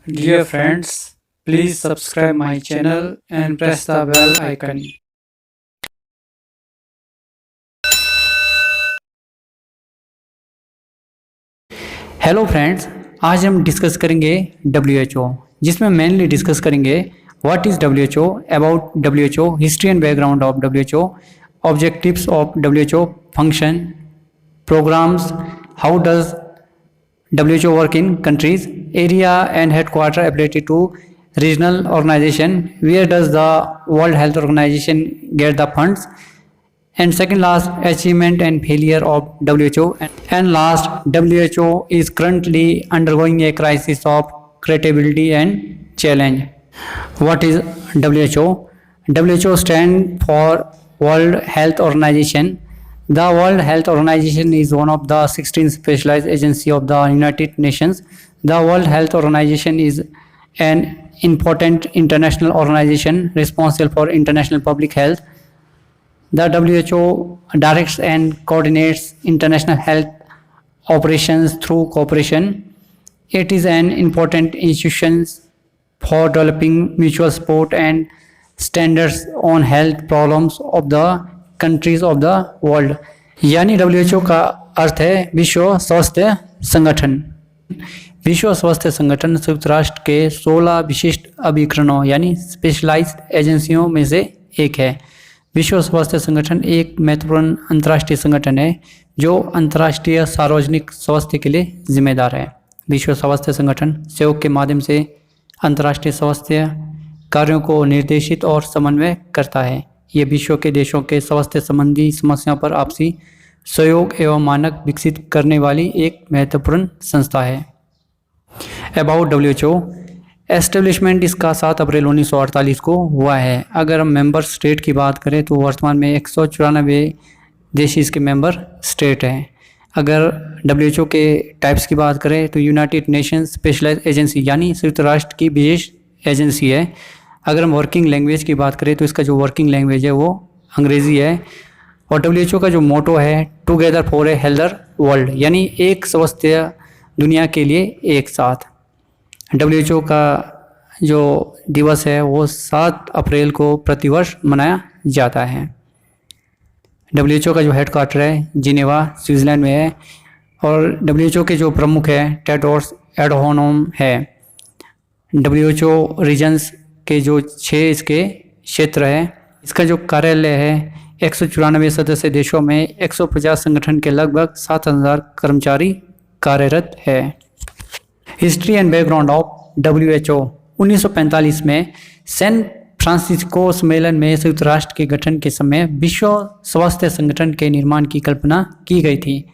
Dear friends, please subscribe my channel and press the bell icon. Hello friends, आज हम discuss करेंगे WHO, जिसमें mainly discuss करेंगे what is WHO, about WHO, history and background of WHO, objectives of WHO, function, programmes, how does WHO work in countries, area and headquarter ability to regional organization, where does the World Health Organization get the funds, and second last, achievement and failure of WHO, and last, WHO is currently undergoing a crisis of credibility and challenge. What is WHO? WHO stands for World Health Organization. The World Health Organization is one of the 16 specialized agencies of the United Nations. The World Health Organization is an important international organization responsible for international public health. The WHO directs and coordinates international health operations through cooperation. It is an important institution for developing mutual support and standards on health problems of the countries of the world. यानी WHO का अर्थ है विश्व स्वास्थ्य संगठन। विश्व स्वास्थ्य संगठन संयुक्त राष्ट्र के 16 विशिष्ट अभिकरणों यानी स्पेशलाइज्ड एजेंसियों में से एक है। विश्व स्वास्थ्य संगठन एक महत्वपूर्ण अंतर्राष्ट्रीय संगठन है जो अंतर्राष्ट्रीय सार्वजनिक स्वास्थ्य के लिए जिम्मेदार है। विश्व स्वास्थ्य संगठन सहयोग के माध्यम से अंतर्राष्ट्रीय स्वास्थ्य कार्यों को निर्देशित और समन्वय करता है। ये विश्व के देशों के स्वास्थ्य संबंधी समस्याओं पर आपसी सहयोग एवं मानक विकसित करने वाली एक महत्वपूर्ण संस्था है। अबाउट WHO, एस्टेब्लिशमेंट इसका 7 अप्रैल 1948 को हुआ है। अगर हम मेंबर स्टेट की बात करें तो वर्तमान में 194 देश इसके मेंबर स्टेट हैं। अगर WHO के टाइप्स की बात करें तो यूनाइटेड नेशंस स्पेशलाइज्ड एजेंसी यानी संयुक्त राष्ट्र की विशेष एजेंसी है। अगर हम वर्किंग लैंग्वेज की बात करें तो इसका जो वर्किंग लैंग्वेज है वो अंग्रेज़ी है। और WHO का जो मोटो है टुगेदर फॉर ए हेल्दर वर्ल्ड यानी एक स्वस्थ दुनिया के लिए एक साथ। WHO का जो दिवस है वो 7 अप्रैल को प्रतिवर्ष मनाया जाता है। WHO का जो हेडक्वार्टर है जिनेवा स्विट्ज़रलैंड में है और WHO के जो प्रमुख है टेड्रोस एडहानोम है। WHO रीजन्स के जो 6 इसके क्षेत्र है। इसका जो कार्यालय है 194 सदस्य देशों में 150 संगठन के लगभग 7000 कर्मचारी कार्यरत है। History and background of WHO 1945 में सैन फ्रांसिस्को सम्मेलन में संयुक्त राष्ट्र के गठन के समय विश्व स्वास्थ्य संगठन के निर्माण की कल्पना की गई थी।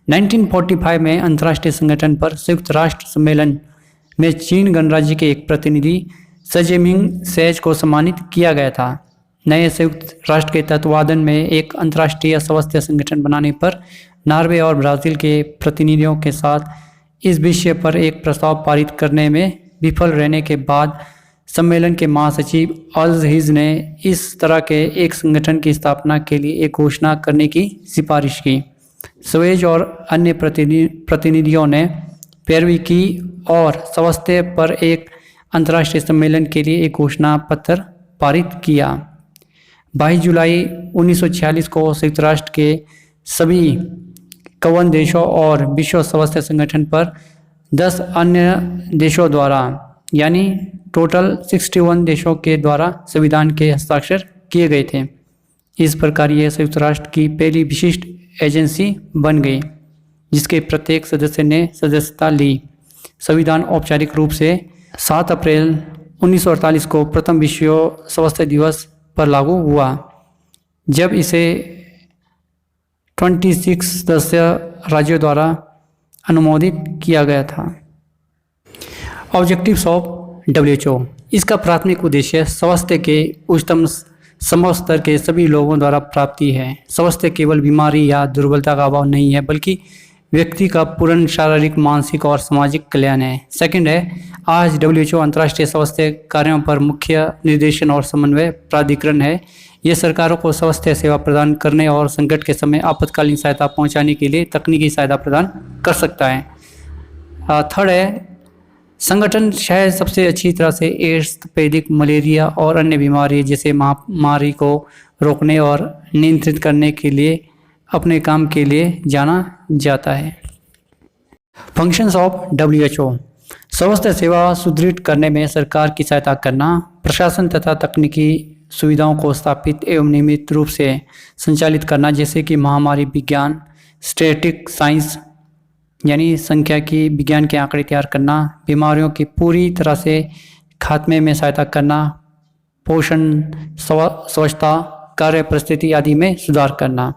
1945 में अंतर्राष्ट्रीय संगठन पर संयुक्त राष्ट्र सम्मेलन में चीन गणराज्य के एक प्रतिनिधि सजेमिंग सेज को सम्मानित किया गया था। नए संयुक्त राष्ट्र के तत्वावधान में एक अंतर्राष्ट्रीय स्वास्थ्य संगठन बनाने पर नॉर्वे और ब्राज़ील के प्रतिनिधियों के साथ इस विषय पर एक प्रस्ताव पारित करने में विफल रहने के बाद सम्मेलन के महासचिव अल-हिज ने इस तरह के एक संगठन की स्थापना के लिए एक घोषणा करने की सिफारिश की। स्वेज और अन्य प्रतिनिधियों ने पैरवी की और स्वास्थ्य पर एक अंतर्राष्ट्रीय सम्मेलन के लिए एक घोषणा पत्र पारित किया। 22 जुलाई 1946 को संयुक्त राष्ट्र के सभी 51 देशों और विश्व स्वास्थ्य संगठन पर 10 अन्य देशों द्वारा यानी टोटल 61 देशों के द्वारा संविधान के हस्ताक्षर किए गए थे। इस प्रकार यह संयुक्त राष्ट्र की पहली विशिष्ट एजेंसी बन गई जिसके प्रत्येक सदस्य ने सदस्यता ली। संविधान औपचारिक रूप से 7 अप्रैल 1948 को प्रथम विश्व स्वास्थ्य दिवस पर लागू हुआ जब इसे 26 सदस्य राज्यों द्वारा अनुमोदित किया गया था। ऑब्जेक्टिव्स ऑफ WHO, इसका प्राथमिक उद्देश्य स्वास्थ्य के उच्चतम संभव स्तर के सभी लोगों द्वारा प्राप्ति है। स्वास्थ्य केवल बीमारी या दुर्बलता का अभाव नहीं है बल्कि व्यक्ति का पूर्ण शारीरिक, मानसिक और सामाजिक कल्याण है। सेकंड है आज WHO अंतर्राष्ट्रीय स्वास्थ्य कार्यों पर मुख्य निर्देशन और समन्वय प्राधिकरण है। यह सरकारों को स्वास्थ्य सेवा प्रदान करने और संकट के समय आपातकालीन सहायता पहुंचाने के लिए तकनीकी सहायता प्रदान कर सकता है। थर्ड है संगठन शायद सबसे अच्छी तरह से एड्स, तपेदिक, मलेरिया और अन्य बीमारी जैसे महामारी को रोकने और नियंत्रित करने के लिए अपने काम के लिए जाना जाता है। फंक्शंस ऑफ डब्ल्यूएचओ: स्वास्थ्य सेवा सुदृढ़ करने में सरकार की सहायता करना, प्रशासन तथा तकनीकी सुविधाओं को स्थापित एवं नियमित रूप से संचालित करना, जैसे कि महामारी विज्ञान, स्टैटिक साइंस यानी सांख्यिकी विज्ञान के आंकड़े तैयार करना, बीमारियों की पूरी तरह से खात्मे में सहायता करना, पोषण, स्वच्छता, कार्य परिस्थिति आदि में सुधार करना।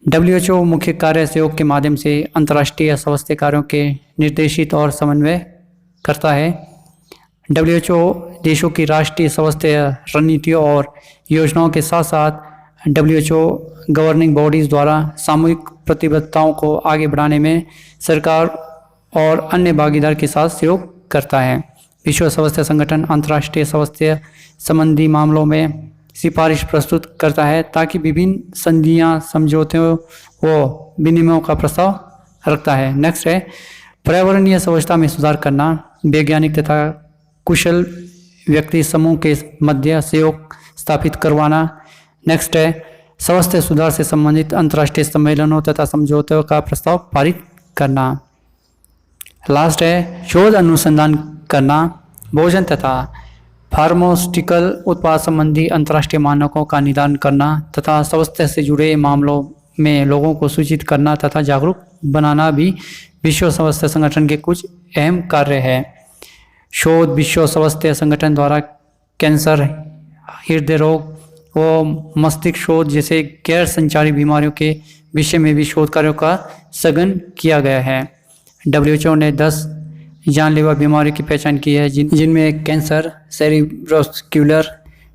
डब्ल्यूएचओ मुख्य कार्य सहयोग के माध्यम से अंतर्राष्ट्रीय स्वास्थ्य कार्यों के निर्देशित और समन्वय करता है। डब्ल्यूएचओ देशों की राष्ट्रीय स्वास्थ्य रणनीतियों और योजनाओं के साथ साथ डब्ल्यूएचओ गवर्निंग बॉडीज़ द्वारा सामूहिक प्रतिबद्धताओं को आगे बढ़ाने में सरकार और अन्य भागीदार के साथ सहयोग करता है। विश्व स्वास्थ्य संगठन अंतर्राष्ट्रीय स्वास्थ्य संबंधी मामलों में सिफारिश प्रस्तुत करता है ताकि विभिन्न संधियां, समझौतों व विनिमयों का प्रस्ताव रखता है। नेक्स्ट है पर्यावरणीय स्वच्छता में सुधार करना, वैज्ञानिक तथा कुशल व्यक्ति समूह के मध्य सहयोग स्थापित करवाना। नेक्स्ट है स्वास्थ्य सुधार से संबंधित अंतर्राष्ट्रीय सम्मेलनों तथा समझौतों का प्रस्ताव पारित करना। लास्ट है शोध अनुसंधान करना, भोजन तथा फार्मास्यूटिकल उत्पाद संबंधी अंतर्राष्ट्रीय मानकों का निर्धारण करना तथा स्वास्थ्य से जुड़े मामलों में लोगों को सूचित करना तथा जागरूक बनाना भी विश्व स्वास्थ्य संगठन के कुछ अहम कार्य है। शोध विश्व स्वास्थ्य संगठन द्वारा कैंसर, हृदय रोग व मस्तिष्क शोध जैसे गैर संचारी बीमारियों के विषय में भी शोध कार्यों का सघन किया गया है। डब्ल्यूएचओ ने 10 जानलेवा बीमारियों की पहचान की है जिनमें cancer, cerebrovascular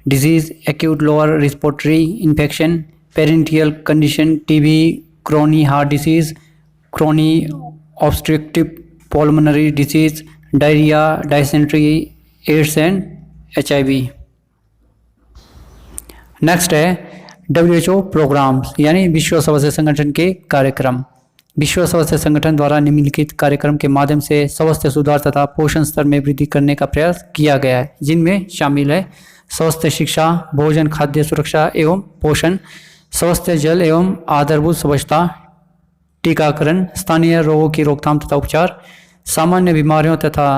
disease, acute lower respiratory infection, perinatal condition, TB, chronic heart disease, chronic obstructive pulmonary disease, diarrhoea, dysentery, AIDS and HIV। Next है डब्ल्यूएचओ प्रोग्राम्स यानी विश्व स्वास्थ्य संगठन के कार्यक्रम। विश्व स्वास्थ्य संगठन द्वारा निम्नलिखित कार्यक्रम के माध्यम से स्वास्थ्य सुधार तथा पोषण स्तर में वृद्धि करने का प्रयास किया गया है, जिनमें शामिल है स्वास्थ्य शिक्षा, भोजन, खाद्य सुरक्षा एवं पोषण, स्वास्थ्य जल एवं आधारभूत स्वच्छता, टीकाकरण, स्थानीय रोगों की रोकथाम तथा उपचार, सामान्य बीमारियों तथा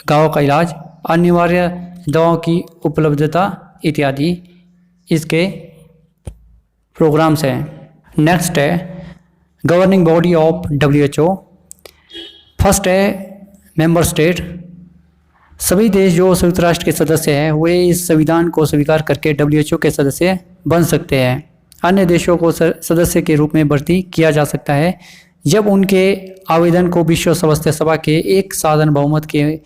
घावों का इलाज, अनिवार्य दवाओं की उपलब्धता इत्यादि इसके प्रोग्राम्स हैं। नेक्स्ट है governing body of WHO. First है मेंबर स्टेट। सभी देश जो संयुक्त राष्ट्र के सदस्य हैं वे इस संविधान को स्वीकार करके डब्ल्यूएचओ के सदस्य बन सकते हैं। अन्य देशों को सदस्य के रूप में भर्ती किया जा सकता है जब उनके आवेदन को विश्व स्वास्थ्य सभा के एक साधारण बहुमत के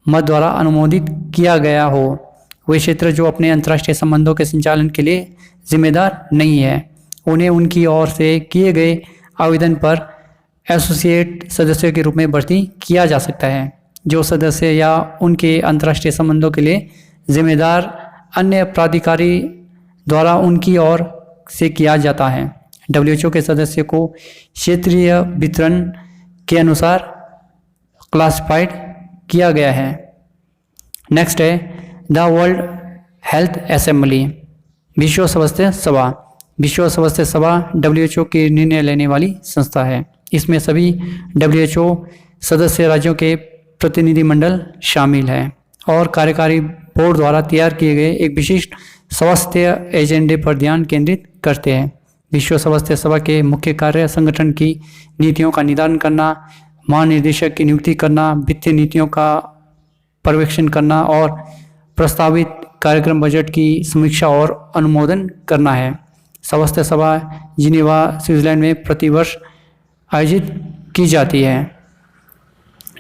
मत द्वारा अनुमोदित किया गया हो। वे क्षेत्र जो अपने अंतर्राष्ट्रीय संबंधों के संचालन के लिए जिम्मेदार नहीं है, उन्हें उनकी ओर से किए गए आवेदन पर एसोसिएट सदस्यों के रूप में भर्ती किया जा सकता है। जो सदस्य या उनके अंतर्राष्ट्रीय संबंधों के लिए जिम्मेदार अन्य प्राधिकारी द्वारा उनकी ओर से किया जाता है। डब्ल्यूएचओ के सदस्य को क्षेत्रीय वितरण के अनुसार क्लासिफाइड किया गया है। नेक्स्ट है द वर्ल्ड हेल्थ असेंबली। विश्व स्वास्थ्य सभा। विश्व स्वास्थ्य सभा डब्ल्यूएचओ के निर्णय लेने वाली संस्था है। इसमें सभी डब्ल्यूएचओ सदस्य राज्यों के प्रतिनिधिमंडल शामिल है और कार्यकारी बोर्ड द्वारा तैयार किए गए एक विशिष्ट स्वास्थ्य एजेंडे पर ध्यान केंद्रित करते हैं। विश्व स्वास्थ्य सभा के मुख्य कार्य संगठन की नीतियों का निर्धारण करना, महानिदेशक की नियुक्ति करना, वित्तीय नीतियों का पर्यवेक्षण करना और प्रस्तावित कार्यक्रम बजट की समीक्षा और अनुमोदन करना है। स्वास्थ्य सभा जिनेवा, स्विट्जरलैंड में प्रतिवर्ष आयोजित की जाती है।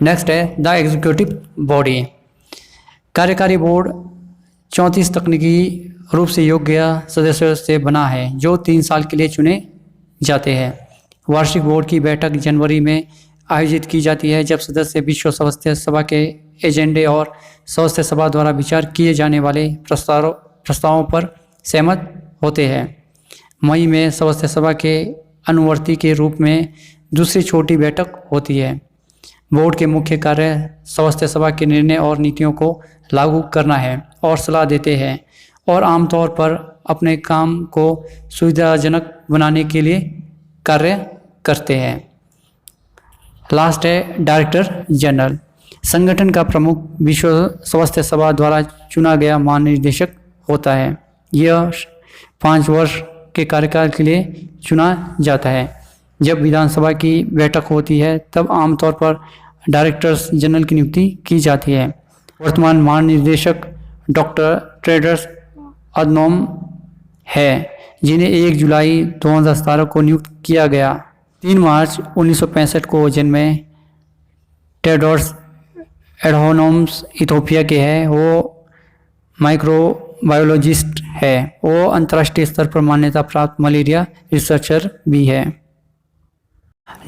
नेक्स्ट है द एग्जीक्यूटिव बॉडी। कार्यकारी बोर्ड 34 तकनीकी रूप से योग्य सदस्यों से बना है जो 3 साल के लिए चुने जाते हैं। वार्षिक बोर्ड की बैठक जनवरी में आयोजित की जाती है जब सदस्य विश्व स्वास्थ्य सभा के एजेंडे और स्वास्थ्य सभा द्वारा विचार किए जाने वाले प्रस्तावों पर सहमत होते हैं। मई में स्वास्थ्य सभा के अनुवर्ती के रूप में दूसरी छोटी बैठक होती है। बोर्ड के मुख्य कार्य स्वास्थ्य सेवा के निर्णय और नीतियों को लागू करना है और सलाह देते हैं और आमतौर पर अपने काम को सुविधाजनक बनाने के लिए कार्य करते हैं। लास्ट है डायरेक्टर जनरल। संगठन का प्रमुख विश्व स्वास्थ्य सेवा द्वारा चुना गया महानिदेशक होता है। यह 5 वर्ष के कार्यकाल के लिए चुना जाता है। जब विधानसभा की बैठक होती है तब आमतौर पर डायरेक्टर्स जनरल की नियुक्ति की जाती है। वर्तमान महानिदेशक डॉक्टर टेड्रस अधनोम है, जिन्हें 1 जुलाई 2017 को नियुक्त किया गया। 3 मार्च 1965 को जन्मे टेड्रोस एडहानोम्स इथियोपिया के हैं। वो माइक्रोबायोलॉजिस्ट है। वो अंतर्राष्ट्रीय स्तर पर मान्यता प्राप्त मलेरिया रिसर्चर भी है।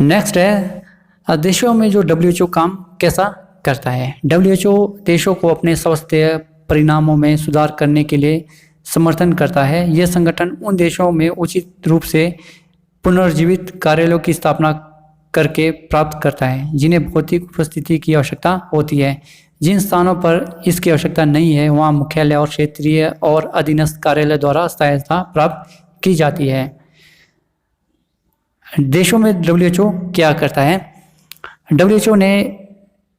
नेक्स्ट है देशों में जो WHO काम कैसा करता है। WHO देशों को अपने स्वास्थ्य परिणामों में सुधार करने के लिए समर्थन करता है। यह संगठन उन देशों में उचित रूप से पुनर्जीवित कार्यालयों की स्थापना करके प्राप्त करता है जिन्हें भौतिक उपस्थिति की आवश्यकता होती है। जिन स्थानों पर इसकी आवश्यकता नहीं है वहाँ मुख्यालय और क्षेत्रीय और अधीनस्थ कार्यालय द्वारा सहायता प्राप्त की जाती है। देशों में WHO क्या करता है। WHO ने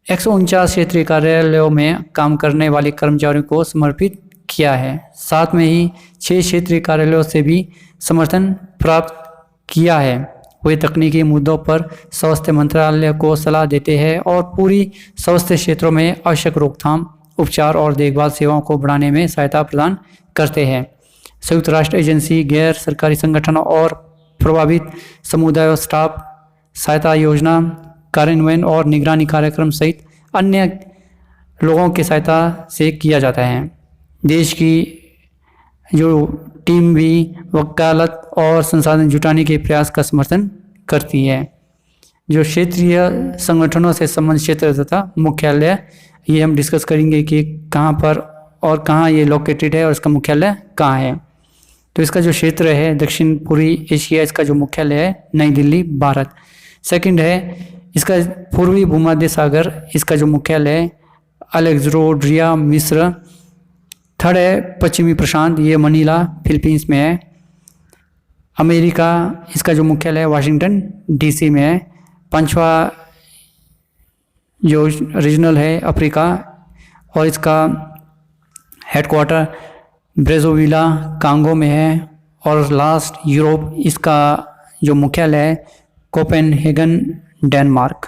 149 क्षेत्रीय कार्यालयों में काम करने वाले कर्मचारियों को समर्पित किया है। साथ में ही 6 क्षेत्रीय कार्यालयों से भी समर्थन प्राप्त किया है। वे तकनीकी मुद्दों पर स्वास्थ्य मंत्रालय को सलाह देते हैं और पूरी स्वास्थ्य क्षेत्रों में आवश्यक रोकथाम, उपचार और देखभाल सेवाओं को बढ़ाने में सहायता प्रदान करते हैं। संयुक्त राष्ट्र एजेंसी, गैर सरकारी संगठनों और प्रभावित समुदायों स्टाफ सहायता योजना कार्यान्वयन और निगरानी कार्यक्रम सहित अन्य लोगों की सहायता से किया जाता है। देश की जो टीम भी वकालत और संसाधन जुटाने के प्रयास का समर्थन करती है। जो क्षेत्रीय संगठनों से संबंधित क्षेत्र तथा मुख्यालय, ये हम डिस्कस करेंगे कि कहाँ पर और कहाँ ये लोकेटेड है और इसका मुख्यालय कहाँ है। तो इसका जो क्षेत्र है दक्षिण पूर्वी एशिया, इसका जो मुख्यालय है नई दिल्ली, भारत। सेकंड है इसका पूर्वी भूमध्य सागर, इसका जो मुख्यालय है अलेक्जेंड्रिया, मिस्र। थर्ड है पश्चिमी प्रशांत, ये मनीला, फिलीपींस में है। अमेरिका, इसका जो मुख्यालय है वाशिंगटन DC में है। 5वां जो रीजनल है अफ्रीका और इसका हेडक्वार्टर ब्रेज़ोविला, कांगो में है। और लास्ट यूरोप, इसका जो मुख्यालय है कोपेनहेगन, डेनमार्क।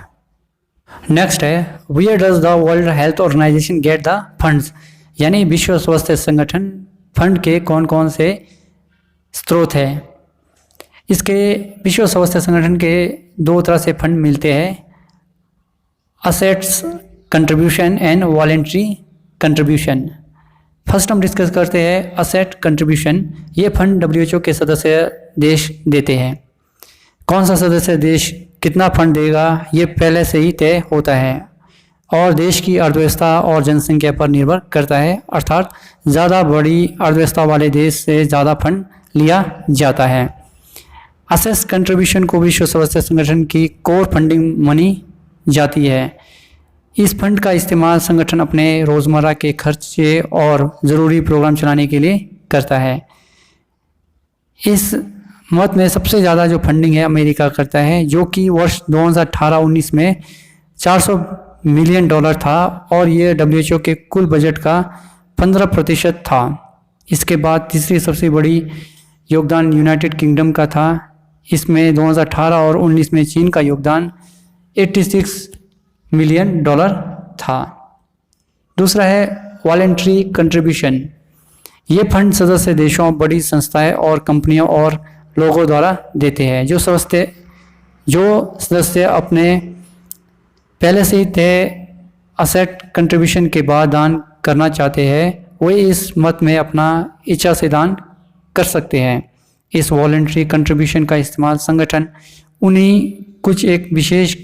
नेक्स्ट है where does the world health organisation get the funds, यानी विश्व स्वास्थ्य संगठन फंड के कौन कौन से स्रोत है। इसके विश्व स्वास्थ्य संगठन के 2 तरह से फंड मिलते हैं, assets contribution and voluntary contribution. First हम डिस्कस करते हैं असेट कंट्रीब्यूशन। ये फंड WHO के सदस्य देश देते हैं। कौन सा सदस्य देश कितना फंड देगा ये पहले से ही तय होता है और देश की अर्थव्यवस्था और जनसंख्या पर निर्भर करता है, अर्थात ज़्यादा बड़ी अर्थव्यवस्था वाले देश से ज़्यादा फंड लिया जाता है। असेट कंट्रीब्यूशन को विश्व स्वास्थ्य संगठन की कोर फंडिंग मानी जाती है। इस फंड का इस्तेमाल संगठन अपने रोज़मर्रा के खर्चे और ज़रूरी प्रोग्राम चलाने के लिए करता है। इस मत में सबसे ज़्यादा जो फंडिंग है अमेरिका करता है, जो कि वर्ष 2018-19 में $400 मिलियन था और ये WHO के कुल बजट का 15% था। इसके बाद तीसरी सबसे बड़ी योगदान यूनाइटेड किंगडम का था। इसमें 2018 और 19 में चीन का योगदान $86 मिलियन था। दूसरा है वॉलेंट्री कंट्रीब्यूशन। ये फंड सदस्य देशों, बड़ी संस्थाएं और कंपनियों और लोगों द्वारा देते हैं। जो सदस्य अपने पहले से ही तय असेट कंट्रीब्यूशन के बाद दान करना चाहते हैं वे इस मत में अपना इच्छा से दान कर सकते हैं। इस वॉलेंट्री कंट्रीब्यूशन का इस्तेमाल संगठन उन्हीं कुछ एक विशेष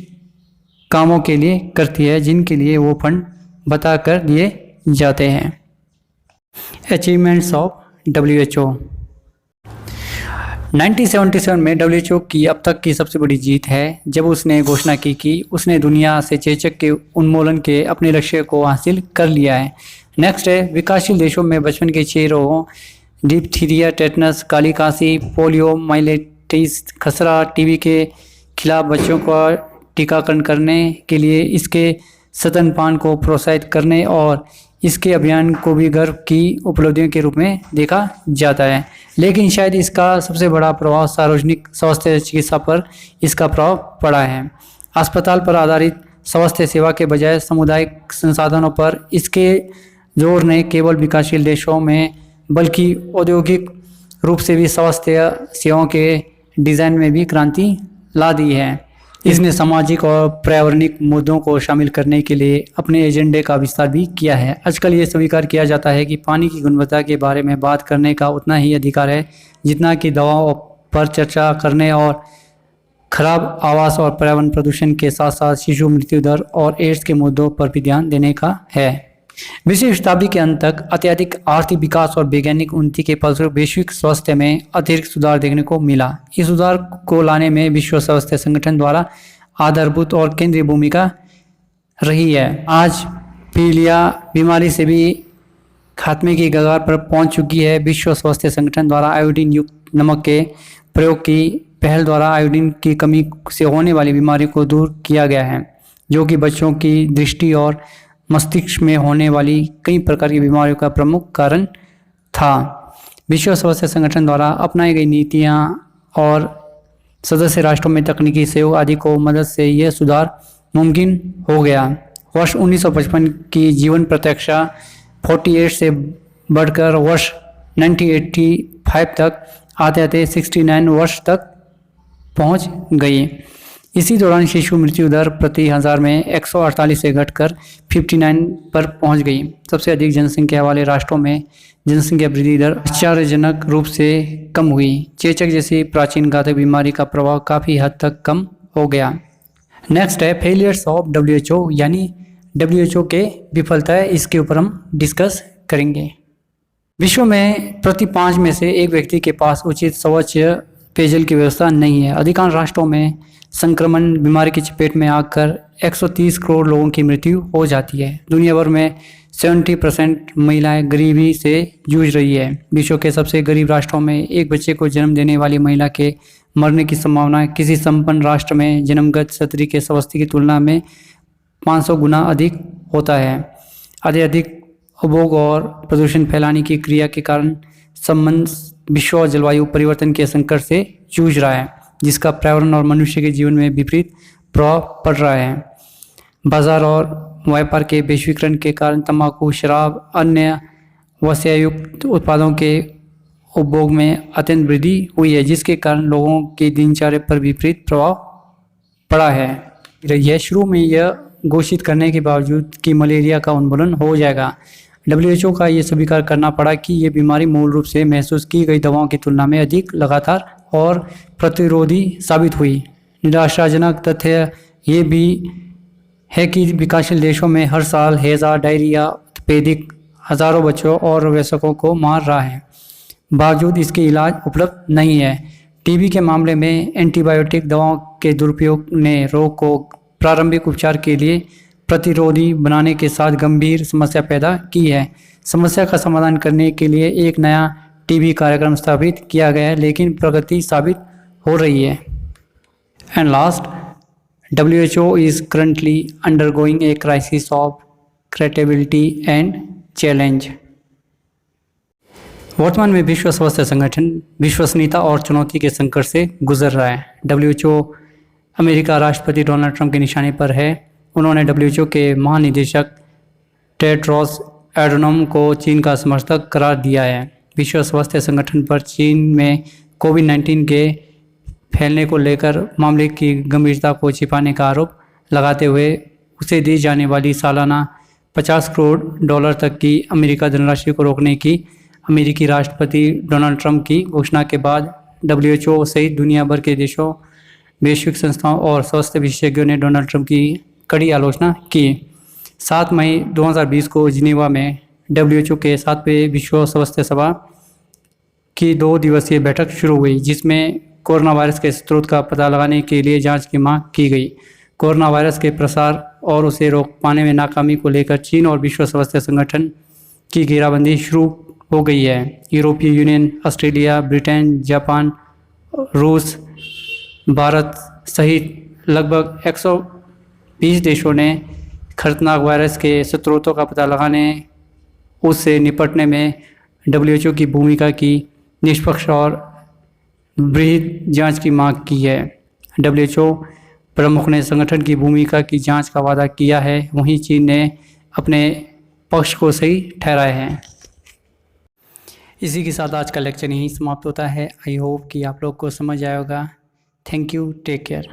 कामों के लिए करती है जिनके लिए वो फंड बता कर दिए जाते हैं। Achievements of WHO। 1977 में डब्ल्यूएचओ की अब तक की सबसे बड़ी जीत है, जब उसने घोषणा की कि उसने दुनिया से चेचक के उन्मूलन के अपने लक्ष्य को हासिल कर लिया है। नेक्स्ट है, विकासशील देशों में बचपन के 6 रोगों डिप्थीरिया, टेटनस, काली खांसी, पोलियो माइलेटिस, खसरा, टीबी के खिलाफ बच्चों का टीकाकरण करने के लिए इसके स्तनपान को प्रोत्साहित करने और इसके अभियान को भी गर्व की उपलब्धियों के रूप में देखा जाता है। लेकिन शायद इसका सबसे बड़ा प्रभाव सार्वजनिक स्वास्थ्य चिकित्सा पर इसका प्रभाव पड़ा है। अस्पताल पर आधारित स्वास्थ्य सेवा के बजाय सामुदायिक संसाधनों पर इसके जोर ने केवल विकासशील देशों में बल्कि औद्योगिक रूप से भी स्वास्थ्य सेवाओं के डिज़ाइन में भी क्रांति ला दी है। इसने सामाजिक और पर्यावरणिक मुद्दों को शामिल करने के लिए अपने एजेंडे का विस्तार भी किया है। आजकल ये स्वीकार किया जाता है कि पानी की गुणवत्ता के बारे में बात करने का उतना ही अधिकार है जितना कि दवाओं पर चर्चा करने और खराब आवास और पर्यावरण प्रदूषण के साथ साथ शिशु मृत्यु दर और एड्स के मुद्दों पर भी ध्यान देने का है। 20वीं शताब्दी के अंत तक अत्यधिक आर्थिक विकास और वैज्ञानिक उन्नति के फलस्वरूप वैश्विक स्वास्थ्य में अतिरिक्त सुधार देखने को मिला। इस सुधार को लाने में विश्व स्वास्थ्य संगठन द्वारा आधारभूत और केंद्रीय भूमिका रही है। आज पीलिया बीमारी से भी खात्मे की कगार पर पहुंच चुकी है। विश्व स्वास्थ्य संगठन द्वारा आयोडीन युक्त नमक के प्रयोग की पहल द्वारा आयोडीन की कमी से होने वाली बीमारी को दूर किया गया है, जो कि बच्चों की दृष्टि और मस्तिष्क में होने वाली कई प्रकार की बीमारियों का प्रमुख कारण था। विश्व स्वास्थ्य संगठन द्वारा अपनाई गई नीतियां और सदस्य राष्ट्रों में तकनीकी सहयोग आदि को मदद से यह सुधार मुमकिन हो गया। वर्ष 1955 की जीवन प्रत्याशा 48 से बढ़कर वर्ष 1985 तक आते आते 69 वर्ष तक पहुंच गई। इसी दौरान शिशु मृत्यु दर प्रति हजार में 148 से घटकर 59 पर पहुंच गई। सबसे अधिक जनसंख्या वाले राष्ट्रों में जनसंख्या वृद्धि दर आश्चर्यजनक रूप से कम हुई। चेचक जैसी प्राचीन घातक बीमारी का प्रभाव काफ़ी हद तक कम हो गया। नेक्स्ट है फेलियर्स ऑफ डब्ल्यूएचओ, यानी डब्ल्यूएचओ के विफलताएं। इसके ऊपर हम डिस्कस करेंगे। विश्व में प्रति 5 में से 1 व्यक्ति के पास उचित स्वच्छ पेयजल की व्यवस्था नहीं है। अधिकांश राष्ट्रों में संक्रमण बीमारी की चपेट में आकर 130 करोड़ लोगों की मृत्यु हो जाती है। दुनिया भर में 70% महिलाएं गरीबी से जूझ रही है। विश्व के सबसे गरीब राष्ट्रों में एक बच्चे को जन्म देने वाली महिला के मरने की संभावना किसी संपन्न राष्ट्र में जन्मगत क्षति के स्वास्थ्य की तुलना में 500 गुना अधिक होता है। अधिक उपभोग और प्रदूषण फैलाने की क्रिया के कारण संबंध विश्व जलवायु परिवर्तन के संकट से जूझ रहा है, जिसका पर्यावरण और मनुष्य के जीवन में विपरीत प्रभाव पड़ रहा है। बाजार और व्यापार के वैश्वीकरण के कारण तंबाकू, शराब, अन्य वसायुक्त उत्पादों के उपभोग में अत्यंत वृद्धि हुई है, जिसके कारण लोगों के दिनचर्या पर विपरीत प्रभाव पड़ा है। यह शुरू में यह घोषित करने के बावजूद कि मलेरिया का उन्मूलन हो जाएगा, डब्ल्यूएचओ का यह स्वीकार करना पड़ा कि यह बीमारी मूल रूप से महसूस की गई दवाओं की तुलना में अधिक लगातार और प्रतिरोधी साबित हुई। निराशाजनक तथ्य ये भी है कि विकासशील देशों में हर साल हैजा, डायरिया, तपेदिक हजारों बच्चों और वयस्कों को मार रहा है। बावजूद इसके इलाज उपलब्ध नहीं है। टीबी के मामले में एंटीबायोटिक दवाओं के दुरुपयोग ने रोग को प्रारंभिक उपचार के लिए प्रतिरोधी बनाने के साथ गंभीर समस्या पैदा की है। समस्या का समाधान करने के लिए एक नया टीबी कार्यक्रम स्थापित किया गया है, लेकिन प्रगति साबित हो रही है। And last, WHO is currently undergoing a crisis of credibility and challenge। वर्तमान में विश्व स्वास्थ्य संगठन विश्वसनीयता और चुनौती के संकट से गुजर रहा है। WHO अमेरिका राष्ट्रपति डोनाल्ड ट्रंप के निशाने पर है। उन्होंने WHO के महानिदेशक टेड्रोस एडनोम को चीन का समर्थक करार दिया है। विश्व स्वास्थ्य संगठन पर चीन में कोविड-19 के फैलने को लेकर मामले की गंभीरता को छिपाने का आरोप लगाते हुए उसे दी जाने वाली सालाना $50 करोड़ तक की अमेरिका धनराशि को रोकने की अमेरिकी राष्ट्रपति डोनाल्ड ट्रंप की घोषणा के बाद WHO सहित दुनिया भर के देशों, वैश्विक संस्थाओं और स्वास्थ्य विशेषज्ञों ने डोनाल्ड ट्रंप की कड़ी आलोचना की। 7 मई 2020 को जिनेवा में WHO के 7वें विश्व स्वास्थ्य सभा की 2 दिवसीय बैठक शुरू हुई, जिसमें कोरोना वायरस के स्रोत का पता लगाने के लिए जांच की मांग की गई। कोरोना वायरस के प्रसार और उसे रोक पाने में नाकामी को लेकर चीन और विश्व स्वास्थ्य संगठन की घेराबंदी शुरू हो गई है। यूरोपीय यूनियन, ऑस्ट्रेलिया, ब्रिटेन, जापान, रूस, भारत सहित लगभग 120 देशों ने खतरनाक वायरस के स्रोतों का पता लगाने, उससे निपटने में WHO की भूमिका की निष्पक्ष और बृहद जांच की मांग की है। WHO प्रमुख ने संगठन की भूमिका की जांच का वादा किया है, वहीं चीन ने अपने पक्ष को सही ठहराया है। इसी के साथ आज का लेक्चर यहीं समाप्त होता है। आई होप कि आप लोग को समझ आया होगा। Thank you, take care.